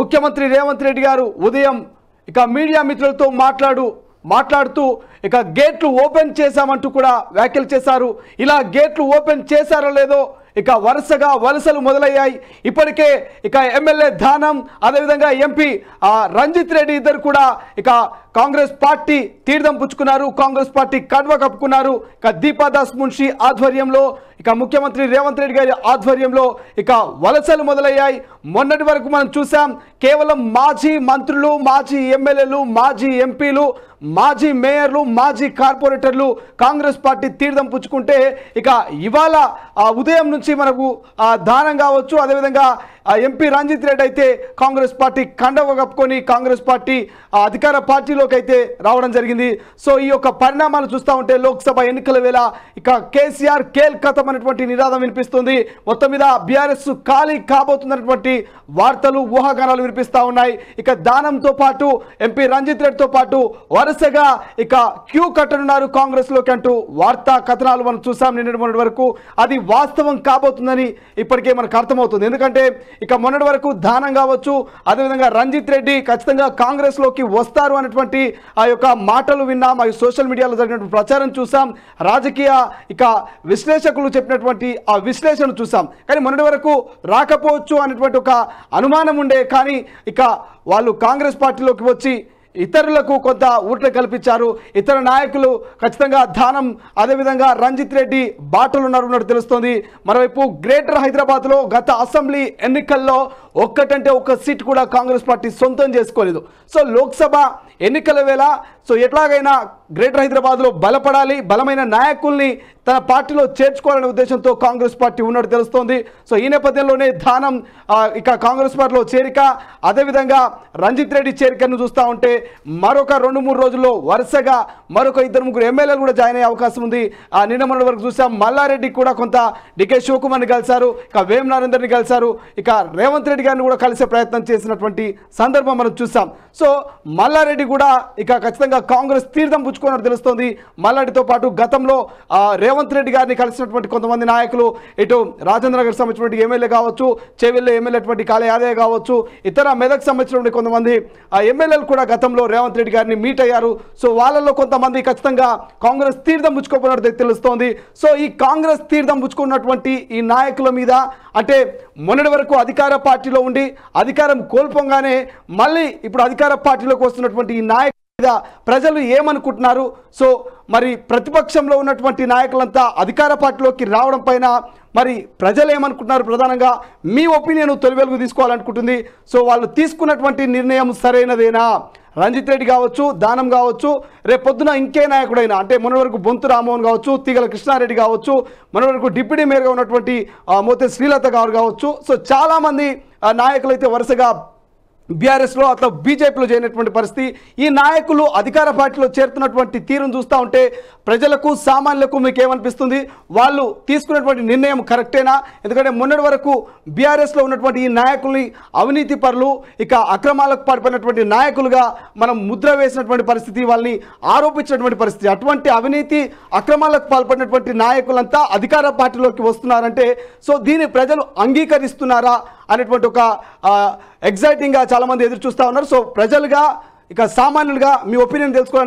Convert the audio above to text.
ముఖ్యమంత్రి రేవంత్ రెడ్డి గారు ఉదయం ఇక మీడియా మిత్రులతో మాట్లాడుతూ ఇక గేట్లు ఓపెన్ చేశామంటూ కూడా వ్యాఖ్యలు చేశారు. ఇలా గేట్లు ఓపెన్ చేశారో లేదో ఇక వరుసగా వలసలు మొదలయ్యాయి. ఇప్పటికే ఇక ఎమ్మెల్యే దానం అదేవిధంగా ఎంపీ రంజిత్ రెడ్డి ఇద్దరు కూడా ఇక కాంగ్రెస్ పార్టీ తీర్థం పుచ్చుకున్నారు, కాంగ్రెస్ పార్టీ కడ్వ కప్పుకున్నారు. ఇక దీపాదాస్ మున్షి ఆధ్వర్యంలో ఇక ముఖ్యమంత్రి రేవంత్ రెడ్డి గారి ఆధ్వర్యంలో ఇక వలసలు మొదలయ్యాయి. మొన్నటి వరకు మనం చూసాం కేవలం మాజీ మంత్రులు, మాజీ ఎమ్మెల్యేలు, మాజీ ఎంపీలు, మాజీ మేయర్లు, మాజీ కార్పొరేటర్లు కాంగ్రెస్ పార్టీ తీర్థం పుచ్చుకుంటే ఇక ఇవాళ ఉదయం నుంచి మనకు దానం కావచ్చు, అదేవిధంగా ఎంపీ రంజిత్ రెడ్డి అయితే కాంగ్రెస్ పార్టీ కండవ కప్పుకొని కాంగ్రెస్ పార్టీ అధికార పార్టీలోకి అయితే రావడం జరిగింది. సో ఈ యొక్క పరిణామాలు చూస్తూ ఉంటే లోక్సభ ఎన్నికల వేళ ఇక కేసీఆర్ కేల్ కథం అనేటువంటి నినాదం వినిపిస్తుంది. మొత్తం మీద బీఆర్ఎస్ ఖాళీ కాబోతున్నటువంటి వార్తలు, ఊహాగానాలు వినిపిస్తూ ఉన్నాయి. ఇక దానంతో పాటు ఎంపీ రంజిత్ రెడ్డితో పాటు వరుసగా ఇక క్యూ కట్టనున్నారు కాంగ్రెస్ లోకి అంటూ వార్తా కథనాలు మనం చూసాం నిన్నటి మొన్నటి వరకు. అది వాస్తవం కాబోతుందని ఇప్పటికే మనకు అర్థమవుతుంది. ఎందుకంటే ఇక మొన్నటి వరకు దానం కావచ్చు, అదేవిధంగా రంజిత్ రెడ్డి ఖచ్చితంగా కాంగ్రెస్ లోకి వస్తారు అనేటువంటి ఆ యొక్క మాటలు విన్నాం, ఆ సోషల్ మీడియాలో జరిగినటువంటి ప్రచారం చూసాం, రాజకీయ ఇక విశ్లేషకులు చెప్పినటువంటి ఆ విశ్లేషణ చూసాం. కానీ మొన్నటి వరకు రాకపోవచ్చు అనేటువంటి ఒక అనుమానం ఉండే. కానీ ఇక వాళ్ళు కాంగ్రెస్ పార్టీలోకి వచ్చి ఇతరులకు కొంత ఊట కల్పించారు. ఇతర నాయకులు ఖచ్చితంగా దానం అదేవిధంగా రంజిత్ రెడ్డి బాటలు ఉన్నట్టు తెలుస్తోంది. మరోవైపు గ్రేటర్ హైదరాబాద్లో గత అసెంబ్లీ ఎన్నికల్లో ఒక్కటంటే ఒక్క సీట్ కూడా కాంగ్రెస్ పార్టీ సొంతం చేసుకోలేదు. సో లోక్సభ ఎన్నికల వేళ సో ఎట్లాగైనా గ్రేటర్ హైదరాబాద్లో బలపడాలి, బలమైన నాయకుల్ని తన పార్టీలో చేర్చుకోవాలనే ఉద్దేశంతో కాంగ్రెస్ పార్టీ ఉన్నట్టు తెలుస్తోంది. సో ఈ నేపథ్యంలోనే దానం ఇక కాంగ్రెస్ పార్టీలో చేరిక, అదేవిధంగా రంజిత్ రెడ్డి చేరికను చూస్తూ ఉంటే మరొక 2-3 రోజుల్లో వరుసగా మరొక 2-3 ఎమ్మెల్యేలు కూడా జాయిన్ అయ్యే అవకాశం ఉంది. నిన్న మొన్నటి వరకు చూసాం మల్లారెడ్డి కూడా కొంత డికే శివకుమార్ని కలిశారు, ఇక వేం నరేందర్ని కలిశారు, ఇక రేవంత్ రెడ్డి గారిని కూడా కలిసే ప్రయత్నం చేసినటువంటి సందర్భం మనం చూసాం. సో మల్లారెడ్డి కూడా ఇక ఖచ్చితంగా కాంగ్రెస్ తీర్థం పుచ్చుకున్నట్టు తెలుస్తోంది. మల్లారెడ్డితో పాటు గతంలో రేవంత్ రెడ్డి గారిని కలిసినటువంటి కొంతమంది నాయకులు, ఇటు రాజేంద్ర నగర్ సంబంధించినటువంటి ఎమ్మెల్యే కావచ్చు, చెవిల్లో ఎమ్మెల్యే కాళే యాదయ్య కావచ్చు, ఇతర మెదక్ సంబంధించినటువంటి కొంతమంది ఎమ్మెల్యేలు కూడా గతంలో రేవంత్ రెడ్డి గారిని మీట్ అయ్యారు. సో వాళ్ళల్లో కొంతమంది ఖచ్చితంగా కాంగ్రెస్ తీర్థం పుచ్చుకోపోయినట్టు తెలుస్తోంది. సో ఈ కాంగ్రెస్ తీర్థం పుచ్చుకున్నటువంటి ఈ నాయకుల మీద అంటే మొన్నటి వరకు అధికార పార్టీలో ఉండి అధికారం కోల్పోగానే మళ్ళీ ఇప్పుడు అధికార పార్టీలోకి వస్తున్నటువంటి ఈ నాయకుల మీద ప్రజలు ఏమనుకుంటున్నారు? సో మరి ప్రతిపక్షంలో ఉన్నటువంటి నాయకులంతా అధికార పార్టీలోకి రావడం పైన మరి ప్రజలు ఏమనుకుంటున్నారు? ప్రధానంగా మీ ఒపీనియన్ తొలి వెలుగు తీసుకోవాలనుకుంటుంది. సో వాళ్ళు తీసుకున్నటువంటి నిర్ణయం సరైనదేనా? రంజిత్ రెడ్డి కావచ్చు, దానం కావచ్చు, రేపు పొద్దున ఇంకే నాయకుడైనా అంటే మొన్న వరకు బొంతు రామ్మోహన్ కావచ్చు, తీగల కృష్ణారెడ్డి కావచ్చు, మొన్న వరకు డిప్యూటీ మేయర్గా ఉన్నటువంటి మోతే శ్రీలత గారు కావచ్చు. సో చాలామంది నాయకులైతే వరుసగా బీఆర్ఎస్లో అట్లా బీజేపీలో చేరినటువంటి పరిస్థితి. ఈ నాయకులు అధికార పార్టీలో చేరుతున్నటువంటి తీరును చూస్తూ ఉంటే ప్రజలకు, సామాన్యులకు మీకు ఏమనిపిస్తుంది? వాళ్ళు తీసుకున్నటువంటి నిర్ణయం కరెక్టేనా? ఎందుకంటే మొన్నటి వరకు బీఆర్ఎస్లో ఉన్నటువంటి ఈ నాయకుల్ని అవినీతి పరులు, ఇక అక్రమాలకు పాల్పడినటువంటి నాయకులుగా మనం ముద్ర వేసినటువంటి పరిస్థితి, వాళ్ళని ఆరోపించినటువంటి పరిస్థితి. అటువంటి అవినీతి అక్రమాలకు పాల్పడినటువంటి నాయకులంతా అధికార పార్టీలోకి వస్తున్నారంటే సో దీన్ని ప్రజలు అంగీకరిస్తున్నారా అనేటువంటి ఒక ఎగ్జైటింగ్గా చాలామంది ఎదురు చూస్తూ ఉన్నారు. సో ప్రజలుగా ఇక సామాన్యులుగా మీ ఒపీనియన్ తెలుసుకోవాలి.